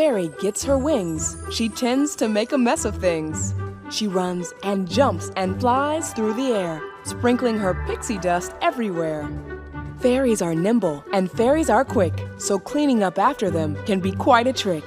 fairy gets her wings, she tends to make a mess of things. She runs and jumps and flies through the air, sprinkling her pixie dust everywhere. Fairies are nimble and fairies are quick, so cleaning up after them can be quite a trick.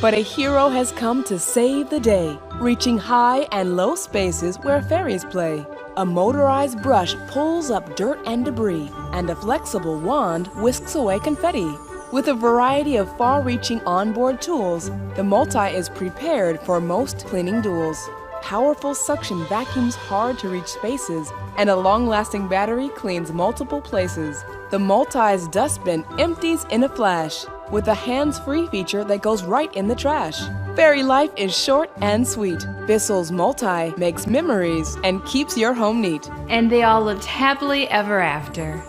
But a hero has come to save the day, reaching high and low spaces where fairies play. A motorized brush pulls up dirt and debris, and a flexible wand whisks away confetti. With a variety of far-reaching onboard tools, the Multi is prepared for most cleaning duels. Powerful suction vacuums hard-to-reach spaces, and a long-lasting battery cleans multiple places. The Multi's dustbin empties in a flash, with a hands-free feature that goes right in the trash. Fairy life is short and sweet. BISSELL's Multi makes memories and keeps your home neat. And they all lived happily ever after.